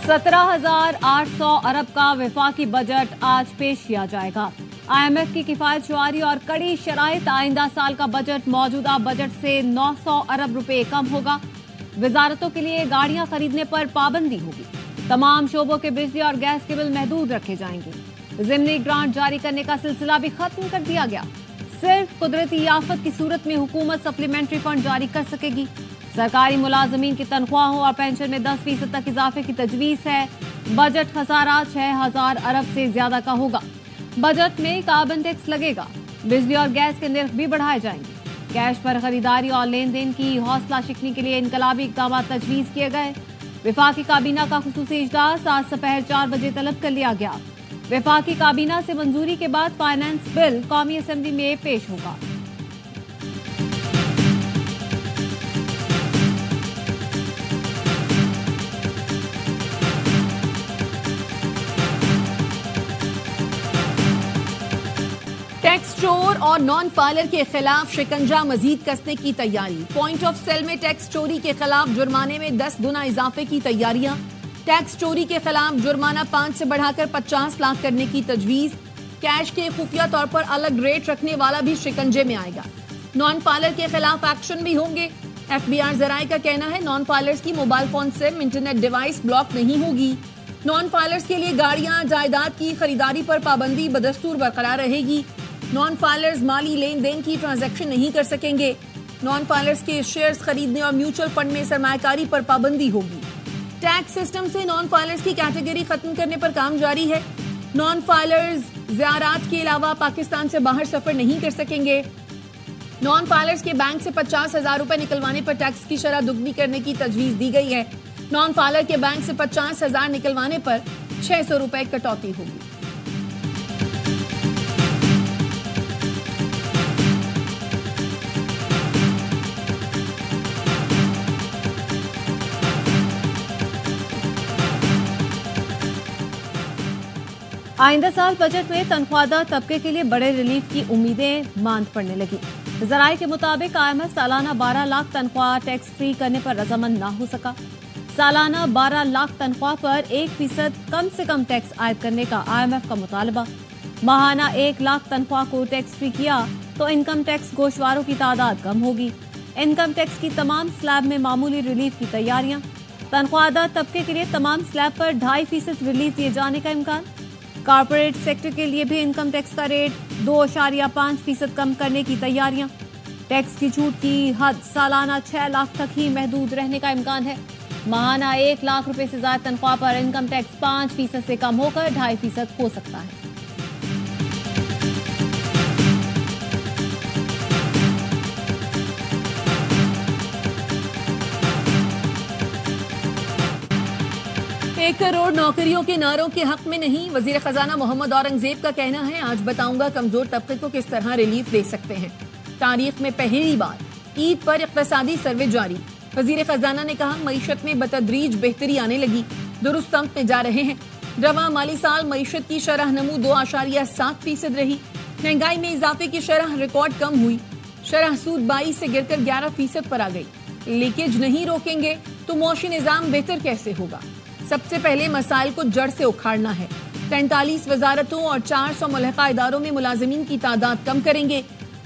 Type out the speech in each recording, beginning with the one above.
17,800 अरब का वफाकी बजट आज पेश किया जाएगा। IMF की किफायत जुआरी और कड़ी शराइत आइंदा साल का बजट मौजूदा बजट से 900 अरब रुपए कम होगा। वजारतों के लिए गाड़ियां खरीदने पर पाबंदी होगी। तमाम शोबों के बिजली और गैस के बिल महदूद रखे जाएंगे। ज़िमनी ग्रांट जारी करने का सिलसिला भी खत्म कर दिया गया। सिर्फ कुदरती आफत की सूरत में हुकूमत सप्लीमेंट्री फंड जारी कर सकेगी। सरकारी मुलाजमीन की तनख्वाहों और पेंशन में 10% तक इजाफे की तजवीज है। बजट खसारा 6,000 अरब से ज्यादा का होगा। बजट में कार्बन टैक्स लगेगा। बिजली और गैस के निर्ख भी बढ़ाए जाएंगे। कैश पर खरीदारी और लेन देन की हौसला शिकनी के लिए इनकलाबी इकदाम तजवीज किए गए। वफाकी काबीना का खुसूसी इजलास आज दोपहर 4 बजे तलब कर लिया गया। वफाकी काबीना से मंजूरी के बाद फाइनेंस बिल कौमी असेंबली में पेश होगा। टैक्स चोर और नॉन फाइलर के खिलाफ शिकंजा मजीद कसने की तैयारी। पॉइंट ऑफ सेल में टैक्स चोरी के खिलाफ जुर्माने में 10 गुना इजाफे की तैयारियां। टैक्स चोरी के खिलाफ जुर्माना 5 से बढ़ाकर 50 लाख करने की तजवीज। कैश के खुफिया तौर पर अलग रेट रखने वाला भी शिकंजे में आएगा। नॉन फाइलर के खिलाफ एक्शन भी होंगे। FBR जराये का कहना है नॉन फाइलर्स की mobile phone SIM internet device block नहीं होगी। नॉन फाइलर्स के लिए गाड़ियां जायदाद की खरीदारी पर पाबंदी बदस्तूर बरकरार रहेगी। नॉन फाइलर्स माली लेन देन की ट्रांजैक्शन नहीं कर सकेंगे। नॉन फाइलर्स के शेयर्स खरीदने और म्यूचुअल फंड में सरमायाकारी पर पाबंदी होगी। टैक्स सिस्टम से नॉन फाइलर्स की कैटेगरी खत्म करने पर काम जारी है। नॉन फाइलर्स ज़ियारात के अलावा पाकिस्तान से बाहर सफर नहीं कर सकेंगे। नॉन फाइलर्स के बैंक से 50,000 रुपए निकलवाने पर टैक्स की शरह दुगनी करने की तजवीज दी गई है। नॉन फाइलर के बैंक से 50,000 निकलवाने पर 600 रुपए कटौती होगी। आइंदा साल बजट में तनख्वाहदार तबके के लिए बड़े रिलीफ की उम्मीदें मांद पड़ने लगी। जराये के मुताबिक IMF सालाना 12 लाख तनख्वाह टैक्स फ्री करने पर रजामंद ना हो सका। सालाना 12 लाख तनख्वाह पर 1% कम से कम टैक्स आयद करने का IMF का मुतालबा। माहाना 1 लाख तनख्वाह को टैक्स फ्री किया तो इनकम टैक्स गोशवारों की तादाद कम होगी। इनकम टैक्स की तमाम स्लैब में मामूली रिलीफ की तैयारियां। तनख्वाहदार तबके के लिए तमाम स्लैब पर 2.5% रिलीफ दिए जाने का इम्कान। कॉर्पोरेट सेक्टर के लिए भी इनकम टैक्स का रेट 2.5% कम करने की तैयारियां। टैक्स की छूट की हद सालाना 6 लाख तक ही महदूद रहने का इम्कान है। माहाना 1 लाख रुपए से ज्यादा तनख्वाह पर इनकम टैक्स 5% से कम होकर 2.5% हो सकता है। एक करोड़ नौकरियों के नारों के हक में नहीं। वजीर खजाना मोहम्मद औरंगजेब का कहना है आज बताऊंगा कमजोर तबके को किस तरह रिलीफ दे सकते हैं। तारीख में पहली बार ईद पर इक्तसादी सर्वे जारी। वजीर खजाना ने कहा मईशत में बतदरीज बेहतरी आने लगी, दुरुस्त समत में जा रहे हैं। रवा माली साल मईशत की शरह नमू 2.7% रही। महंगाई में इजाफे की शरह रिकॉर्ड कम हुई। शरह सूद 22 से गिरकर 11% पर आ गई। लीकेज नहीं रोकेंगे तो मुआशी निजाम बेहतर कैसे होगा। सबसे पहले मसाइल को जड़ से उखाड़ना है। 43 वजारतों और 400 मुल्हका इदारों में मुलाजिमीन की तादाद कम करेंगे।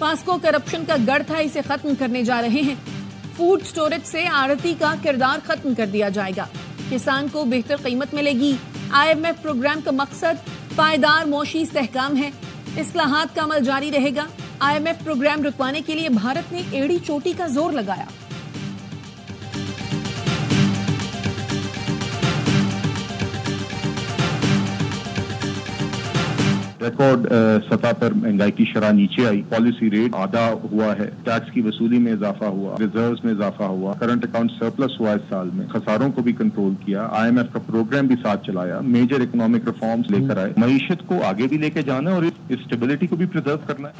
पास्को करप्शन का गढ़ था, इसे खत्म करने जा रहे हैं। फूड स्टोरेज से आड़ती का किरदार खत्म कर दिया जाएगा। किसान को बेहतर कीमत मिलेगी। IMF प्रोग्राम का मकसद पायदार मौशी इस्तेहकाम है। इस्लाहात का अमल जारी रहेगा। IMF प्रोग्राम रुकवाने के लिए भारत ने एड़ी चोटी का जोर लगाया। रिकॉर्ड सतह पर महंगाई की शरह नीचे आई। पॉलिसी रेट आधा हुआ है। टैक्स की वसूली में इजाफा हुआ। रिजर्व्स में इजाफा हुआ। करंट अकाउंट सरप्लस हुआ इस साल में। खसारों को भी कंट्रोल किया। IMF का प्रोग्राम भी साथ चलाया। मेजर इकोनॉमिक रिफॉर्म्स लेकर आए। मईशत को आगे भी लेके जाना है और इस स्टेबिलिटी को भी प्रिजर्व करना है।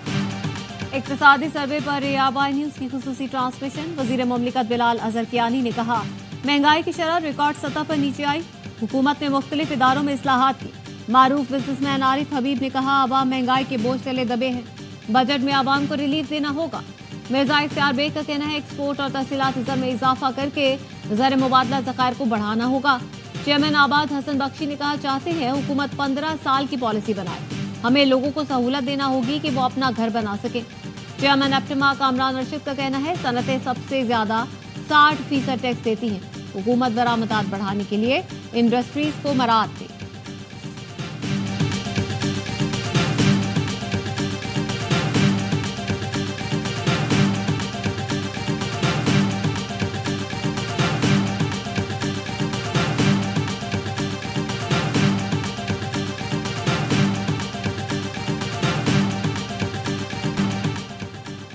इक्तिसादी सर्वे पर ABI न्यूज की खुसूसी ट्रांसमिशन। वजीर मुमलिकत बिलाल अजहर कियानी ने कहा महंगाई की शरह रिकॉर्ड सतह पर नीचे आई। हुकूमत ने मुख्तलिफ इदारों में इस्लाहात की। मारूफ बिजनेसमैन आरिफ हबीब ने कहा आवाम महंगाई के बोझ तले दबे हैं। बजट में आवाम को रिलीफ देना होगा। मिर्जा इख्तियार बेग का कहना है एक्सपोर्ट और तहसीलात ज़र में इजाफा करके ज़र मुबादला ज़खायर को बढ़ाना होगा। चेयरमैन आबाद हसन बख्शी ने कहा, चाहते हैं हुकूमत 15 साल की पॉलिसी बनाए, हमें लोगों को सहूलत देना होगी कि वो अपना घर बना सके। चेयरमैन एप्टिमा कामरान रशीद का कहना है, सनतें सबसे ज्यादा 60% टैक्स देती हैं, हुकूमत बरामदात बढ़ाने के लिए इंडस्ट्रीज को मराहत दे।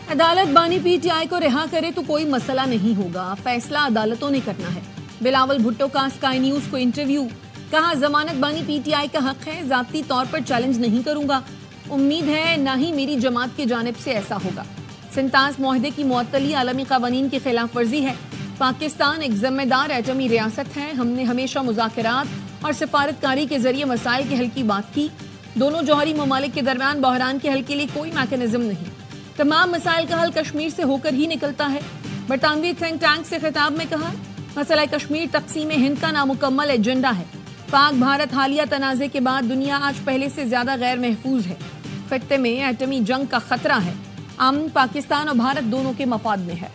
अदालत बानी पीटीआई को रिहा करे तो कोई मसला नहीं होगा, फैसला अदालतों ने करना है। बिलावल भुट्टो का स्काई न्यूज को इंटरव्यू, कहा जमानत बानी पीटीआई का हक है, जाती तौर पर चैलेंज नहीं करूंगा, उम्मीद है न ही मेरी जमात की जानिब से ऐसा होगा। सिंतास मुआहदे की मुअत्तली आलमी कानून की खिलाफ वर्जी है। पाकिस्तान एक जिम्मेदार एटमी रियासत है, हमने हमेशा मुज़ाकरात और सिफारतकारी के जरिए मसाइल के हल की बात की। दोनों जौहरी ममालिक के दरमियान बहरान के हल के लिए कोई मैकेनिज्म नहीं, तमाम मसाइल का हल कश्मीर से होकर ही निकलता है। बरतानवी थिंक टैंक से खिताब में कहा, मसला कश्मीर तकसीम हिंद का नामुकम्मल एजेंडा है। पाक भारत हालिया तनाज़े के बाद दुनिया आज पहले से ज्यादा गैर महफूज है। खत्ते में एटमी जंग का खतरा है। अमन पाकिस्तान और भारत दोनों के मफाद में है।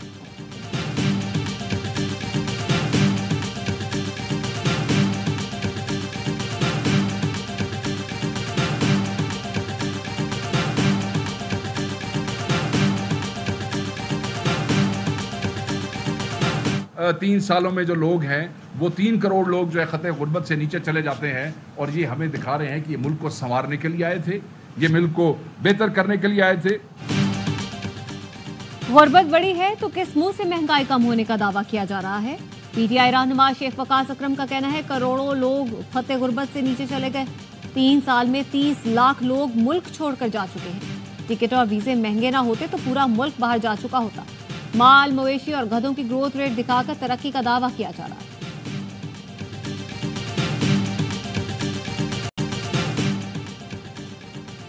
तीन सालों में जो लोग हैं वो 3 करोड़ लोग जो है खतरे गुर्बत से नीचे चले जाते हैं, और ये हमें दिखा रहे हैं कि ये मुल्क को संवारने के लिए आए थे, ये मुल्क को बेहतर करने के लिए आए थे। गुर्बत बड़ी है तो किस मुंह से महंगाई कम होने का दावा किया जा रहा है। पीटीआई रहनुमा शेख वकास अकरम का कहना है, करोड़ों लोग खतरे गुर्बत से नीचे चले गए। 3 साल में 30 लाख लोग मुल्क छोड़कर जा चुके हैं। टिकट और वीजे महंगे ना होते तो पूरा मुल्क बाहर जा चुका होता। माल, मवेशी और गधों की ग्रोथ रेट दिखाकर तरक्की का दावा किया जा रहा है।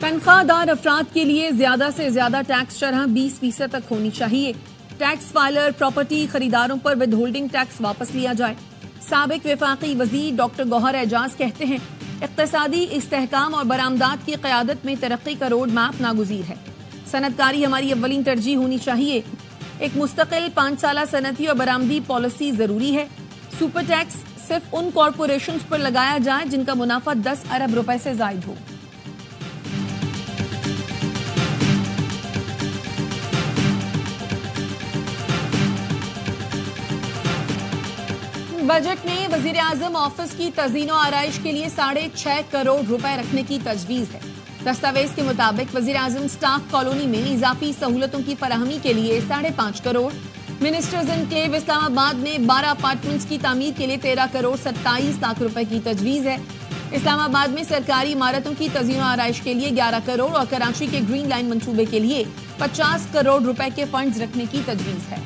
तनख्वाहदार अफराद के लिए ज्यादा से ज्यादा टैक्स शरह 20% तक होनी चाहिए। टैक्स फाइलर प्रॉपर्टी खरीदारों पर विद होल्डिंग टैक्स वापस लिया जाए। साबिक वफाकी वजीर डॉक्टर गौहर एजाज कहते हैं, इक्तिसादी इस्तेहकाम और बरामदात की क़यादत में तरक्की का रोड मैप नागुज़ीर है। सनतकारी हमारी अव्वलीन तरजीह होनी चाहिए। एक मुस्तकिल 5 साला सनती और बरामदी पॉलिसी जरूरी है। सुपर टैक्स सिर्फ उन कॉरपोरेशंस पर लगाया जाए जिनका मुनाफा 10 अरब रुपए से जायद हो। बजट में वजीर आजम ऑफिस की तज़ीनो आराइश के लिए 6.5 करोड़ रुपए रखने की तजवीज है। दस्तावेज के मुताबिक वजीर आजम स्टाफ कॉलोनी में इजाफी सहूलतों की फराहमी के लिए 5.5 करोड़, मिनिस्टर्स एनक्लेव इस्लामाबाद में 12 अपार्टमेंट्स की तामीर के लिए 13 करोड़ 27 लाख रुपए की तजवीज है। इस्लामाबाद में सरकारी इमारतों की तज़ीनो आराइश के लिए 11 करोड़ और कराची के ग्रीन लाइन मंसूबे के लिए 50 करोड़ रुपए के फंड्स रखने की तजवीज है।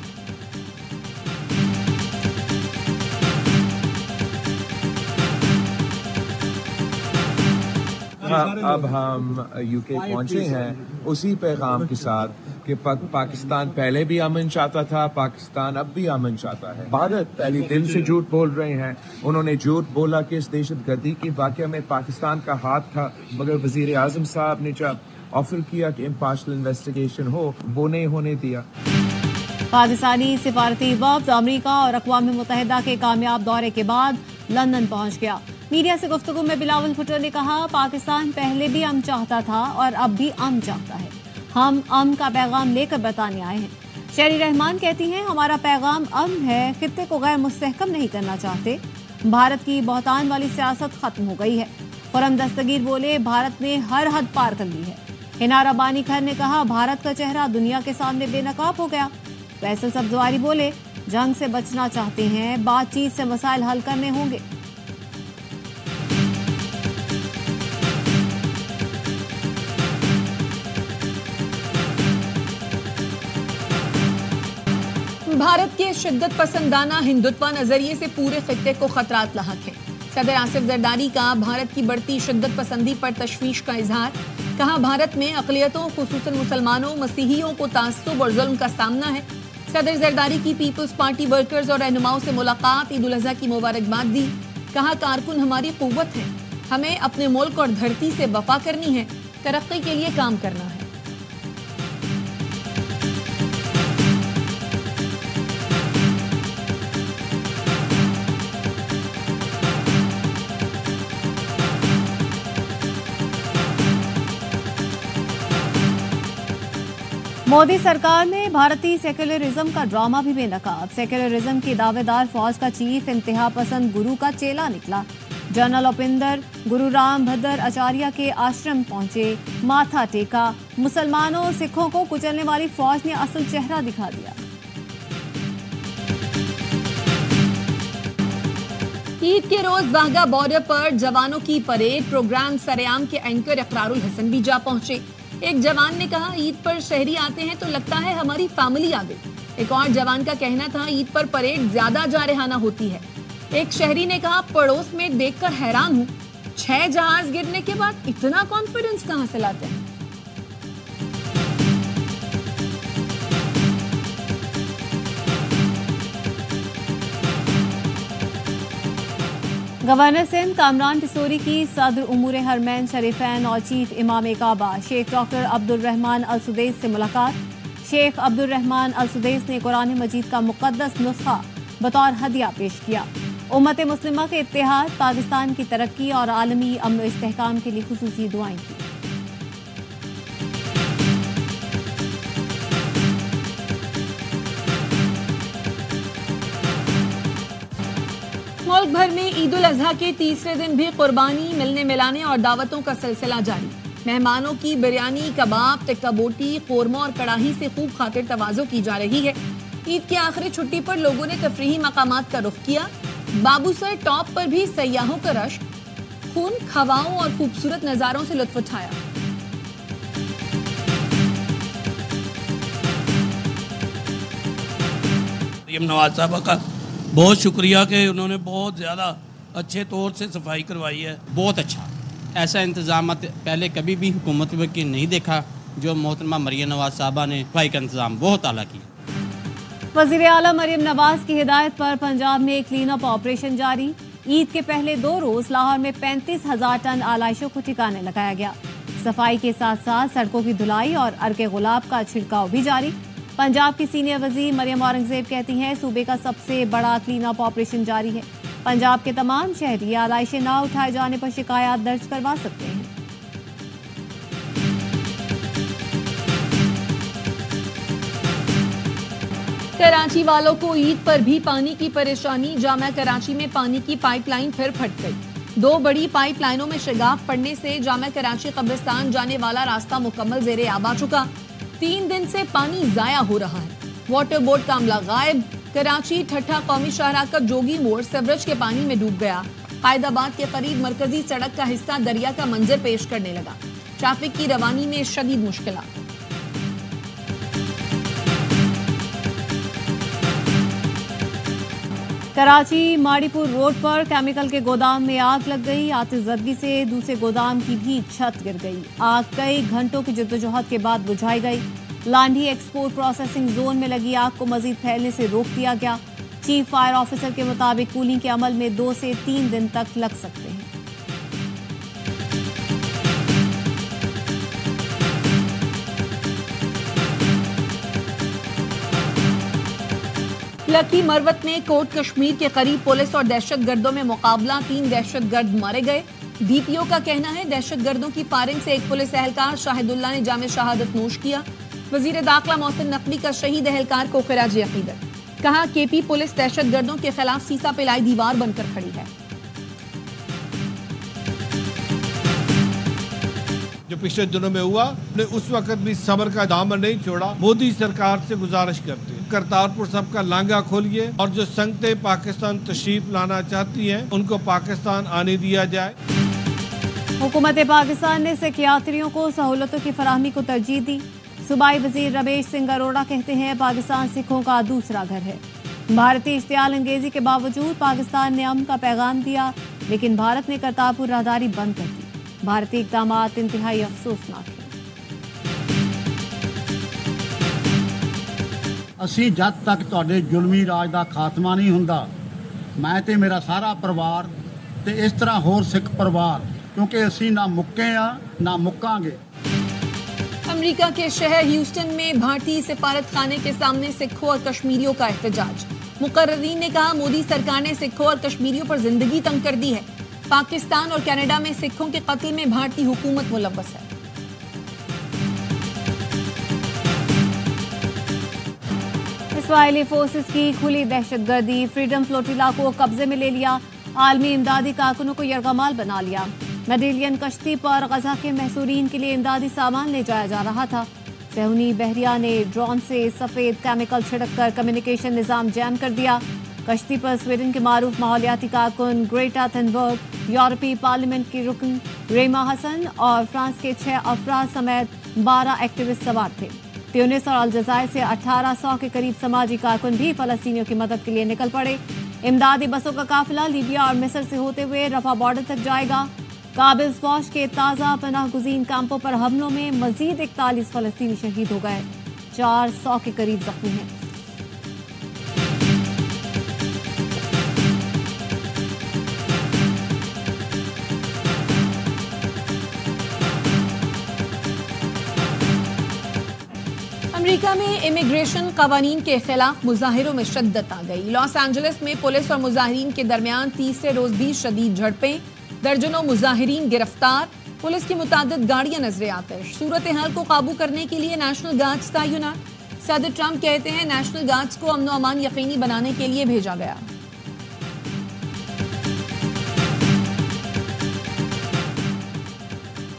अब हम यूके पहुंचे हैं उसी पैगाम के साथ कि पाकिस्तान पहले भी अमन चाहता था, पाकिस्तान अब भी अमन चाहता है। भारत पहले दिन से झूठ बोल रहे हैं। उन्होंने झूठ बोला कि इस दहशतगर्दी की वाक़या में पाकिस्तान का हाथ था, मगर वजीर आजम साहब ने जब ऑफर किया कि इम्पार्शल इन्वेस्टिगेशन हो, वो नहीं होने दिया। पाकिस्तानी सिफारती वफ्द अमरीका और अक़वाम मुत्तहिदा के कामयाब दौरे के बाद लंदन पहुंच गया। मीडिया से गुफ्तगू में बिलावल भुट्टो ने कहा, पाकिस्तान पहले भी अमन चाहता था और अब भी अमन चाहता है। हम अमन का पैगाम लेकर बताने आए हैं। शेरी रहमान कहती हैं, हमारा पैगाम अमन है, खित्ते को गैर मुस्तहकम नहीं करना चाहते। भारत की बहुतान वाली सियासत खत्म हो गई है। खुरम दस्तगीर बोले, भारत ने हर हद पार कर ली है। हिनारा बानी खर ने कहा, भारत का चेहरा दुनिया के सामने बेनकाब हो गया। फैसल सब्जवारी बोले, जंग से बचना चाहते हैं, बातचीत से मसाइल हल करने होंगे। भारत के शिद्दत पसंदाना हिंदुत्व नजरिए से पूरे खित्ते को खतरात लाहक है। सदर आसिफ जरदारी का भारत की बढ़ती शिद्दत पसंदी पर तशवीश का इजहार। कहा, भारत में अक़लियतों खुसूसन मुसलमानों मसीहियों को तासुब और जुल्म का सामना है। सदर जरदारी की पीपल्स पार्टी वर्कर्स और रहनुमाओं से मुलाकात, ईद उल अज़हा की मुबारकबाद दी। कहा कारकुन हमारी कुव्वत है, हमें अपने मुल्क और धरती से वफा करनी है, तरक्की के लिए काम करना है। मोदी सरकार में भारतीय सेक्युलरिज्म का ड्रामा भी बेनकाब। सेक्युलरिज्म की दावेदार फौज का चीफ इंतहा पसंद गुरु का चेला निकला। जनरल उपिंदर गुरु राम भद्र आचार्य के आश्रम पहुंचे, माथा टेका। मुसलमानों सिखों को कुचलने वाली फौज ने असल चेहरा दिखा दिया। ईद के रोज वाघा बॉर्डर पर जवानों की परेड प्रोग्राम सरेआम के एंकर इकरारुल हसन भी जा पहुंचे। एक जवान ने कहा, ईद पर शहरी आते हैं तो लगता है हमारी फैमिली आ गई। एक और जवान का कहना था, ईद पर परेड ज्यादा जारहाना होती है। एक शहरी ने कहा, पड़ोस में देखकर हैरान हूं, 6 जहाज गिरने के बाद इतना कॉन्फिडेंस कहां से लाते हैं। गवर्नर सिंध कामरान टिसोरी की सदर उमूर हरमैन शरीफैन और चीफ इमाम काबा शेख डॉक्टर अब्दुल रहमान अल सुदैस से मुलाकात। शेख अब्दुल रहमान अल सुदैस ने कुरान मजीद का मुकद्दस नुस्खा बतौर हदिया पेश किया। उम्मत मुस्लिमा के इत्तेहाद, पाकिस्तान की तरक्की और आलमी अमन इस्तेहकाम के लिए खुसूसी दुआएं की। मुल्क भर में ईद उल अजहा के तीसरे दिन भी कुर्बानी, मिलने मिलाने और दावतों का सिलसिला जारी। मेहमानों की बिरयानी, कबाब, टिक्का बोटी, कोरमा और कड़ाही से खूब खातिर तवाज़ो की जा रही है। ईद की आखिरी छुट्टी पर लोगों ने तफरीही मकामात का रुख किया। बाबूसर टॉप पर भी सयाहों का रश, खून खवाओं और खूबसूरत नजारों से लुत्फ उठाया। नवाज साहब का बहुत शुक्रिया कि उन्होंने बहुत ज़्यादा अच्छे तौर से सफाई करवाई है। बहुत अच्छा, ऐसा इंतजाम पहले कभी भी हुकूमत में नहीं देखा। जो मोहतरमा मरियम नवाज साहबा ने सफाई का इंतजाम बहुत आला किया। वज़ीर आला मरियम नवाज की हिदायत पर पंजाब में क्लीन अप ऑपरेशन जारी। ईद के पहले 2 रोज लाहौर में 35,000 टन आलाइशों को ठिकाने लगाया गया। सफाई के साथ साथ सड़कों की धुलाई और अर्के गुलाब का छिड़काव भी जारी। पंजाब की सीनियर वजीर मरियम औरंगजेब कहती हैं, सूबे का सबसे बड़ा क्लीन अप ऑपरेशन जारी है। पंजाब के तमाम शहरी आलाइशें ना उठाए जाने पर शिकायत दर्ज करवा सकते हैं। कराची वालों को ईद पर भी पानी की परेशानी। जामा कराची में पानी की पाइपलाइन फिर फट गई। 2 बड़ी पाइपलाइनों में शिगाफ पड़ने से जामा कराची कब्रिस्तान जाने वाला रास्ता मुकम्मल जेरे आब आ चुका। 3 दिन से पानी जाया हो रहा है। वाटर बोर्ड का अमला गायब। कराची ठट्ठा कौमी शाहराह का जोगी मोड़ सेवरेज के पानी में डूब गया। कायदाबाद के करीब मरकजी सड़क का हिस्सा दरिया का मंजर पेश करने लगा। ट्रैफिक की रवानी में शदीद मुश्किलात। कराची माड़ीपुर रोड पर केमिकल के गोदाम में आग लग गई। आतिशज़दगी से दूसरे गोदाम की भी छत गिर गई। आग कई घंटों की जद्दोजहद के बाद बुझाई गई। लांडी एक्सपोर्ट प्रोसेसिंग जोन में लगी आग को मजीद फैलने से रोक दिया गया। चीफ फायर ऑफिसर के मुताबिक कूलिंग के अमल में 2 से 3 दिन तक लग सकते हैं। लकी मरवत में कोट कश्मीर के करीब पुलिस और दहशतगर्दों में मुकाबला। 3 दहशतगर्द मारे गए। डीपीओ का कहना है, दहशतगर्दों की फायरिंग से एक पुलिस एहलकार शाहिदुल्लाह ने जामे शहादत नोश किया। वजीर दाखिला मोहसिन नकवी का शहीद एहलकार को खिराज अकीदत। कहा, केपी पुलिस दहशतगर्दों के खिलाफ सीसा पिलाई दीवार बनकर खड़ी है। जो पिछले दिनों में हुआ, ने उस वक्त भी सब्र का दामन नहीं छोड़ा। मोदी सरकार से गुजारिश करते हैं, करतारपुर साहब का लांगा खोलिए और जो संगतें पाकिस्तान तशरीफ लाना चाहती हैं उनको पाकिस्तान आने दिया जाए। हुकूमत पाकिस्तान ने सिख यात्रियों को सहूलतों की फराहमी को तरजीह दी। सूबाई वजीर रमेश सिंह अरोड़ा कहते हैं, पाकिस्तान सिखों का दूसरा घर है। भारतीय इश्तियाल अंगेजी के बावजूद पाकिस्तान ने अमन का पैगाम दिया, लेकिन भारत ने करतारपुर राहदारी बंद कर दी। भारतीय इक़दामात इंतहाई अफसोसनाक है। ਅਸੀਂ जद तक ਤੁਹਾਡੇ ਜ਼ੁਲਮੀ ਰਾਜ ਦਾ ਖਾਤਮਾ नहीं ਹੁੰਦਾ, मैं ਤੇ मेरा सारा परिवार ਤੇ ਇਸ ਤਰ੍ਹਾਂ ਹੋਰ ਸਿੱਖ ਪਰਿਵਾਰ, ਕਿਉਂਕਿ ਅਸੀਂ ਨਾ ਮੁੱਕੇ ਆ ਨਾ ਮੁੱਕਾਂਗੇ। अमेरिका के शहर ह्यूस्टन में भारतीय सिफारत खाने के सामने सिखों और कश्मीरियों का एहतजाज। मुकर्ररीन ने कहा, मोदी सरकार ने सिखों और कश्मीरियों पर जिंदगी तंग कर दी है। पाकिस्तान और कनाडा में सिखों के कत्ल में भारतीय हुकूमत मुलव्वस है। इसराइली फोर्सेस की खुली दहशतगर्दी, फ्रीडम फ्लोटिला को कब्जे में ले लिया, आलमी इमदादी कारकुनों को यरगमाल बना लिया। मेडिलियन कश्ती पर गजा के महसूरीन के लिए इमदादी सामान ले जाया जा रहा था। सहूनी बहरिया ने ड्रोन से सफेद केमिकल छिड़ककर कम्युनिकेशन निजाम जैम कर दिया। कश्ती पर स्वीडन के मारूफ माहौलियाती कारकुन ग्रेटा थनबर्ग, यूरोपीय पार्लियामेंट की रुकन रेमा हसन और फ्रांस के 6 अफराद समेत 12 एक्टिविस्ट सवार थे। ट्यूनिस और अलजायर से 1800 के करीब समाजी कारकुन भी फलस्तीनियों की मदद के लिए निकल पड़े। इमदादी बसों का काफिला लीबिया और मिस्र से होते हुए रफा बॉर्डर तक जाएगा। काबिल फौज के ताज़ा पनाहगुज़ीन कैंपों पर हमलों में मजीद 41 फलस्तीनी शहीद हो गए, 400 के करीब जख्मी हैं। अमेरिका में इमिग्रेशन कानून के खिलाफ मुजाहिरों में शिद्दत आ गई। लॉस एंजलिस में पुलिस और मुजाहिरीन के दरमियान तीसरे रोज भी शदीद झड़पें, दर्जनों मुजाहिरीन गिरफ्तार, पुलिस की मुतादिद गाड़ियां नजरे आतिश। सूरत हाल को काबू करने के लिए नेशनल गार्ड्स तैनात। सदर ट्रंप कहते हैं, नेशनल गार्ड्स को अमन और अमान यकीनी बनाने के लिए भेजा गया।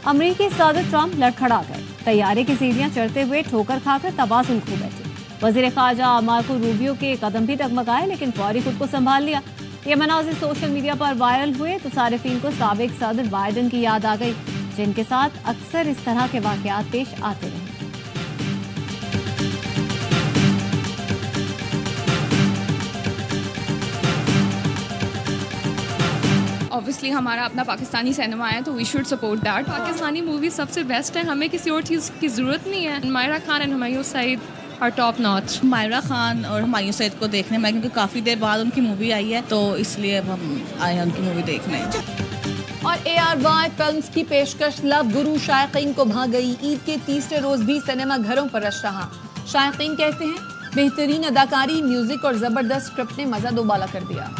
अमेरिकी सदर ट्रंप लड़खड़ा गए, तैयारी की सीढ़ियां चढ़ते हुए ठोकर खाकर तबासुम खो बैठे। वजीर खारजा मार्को रूबियो के कदम भी डगमगाए, लेकिन फौरी खुद को संभाल लिया। ये मनाज़िर सोशल मीडिया पर वायरल हुए तो सारिफीन को साबिक सदर बाइडेन की याद आ गई, जिनके साथ अक्सर इस तरह के वाकयात पेश आते रहे। ऑब्वियसली हमारा अपना पाकिस्तानी सिनेमा है तो we should support that. Pakistani movie सबसे बेस्ट है, हमें किसी और चीज़ की ज़रूरत नहीं है। Mahira Khan and Humayun Saeed are top notch. Mahira Khan और हुमायूं सईद को देखने में, क्योंकि काफ़ी देर बाद उनकी मूवी आई है तो इसलिए अब हम आए हैं उनकी मूवी देखने। और ARY फिल्म्स की पेशकश लव गुरु शायकीन को भा गई। ईद के तीसरे रोज भी सिनेमा घरों पर रश रहा। शायकीन कहते हैं, बेहतरीन अदाकारी, म्यूजिक और जबरदस्त स्क्रिप्ट ने मजा दोबाला कर दिया।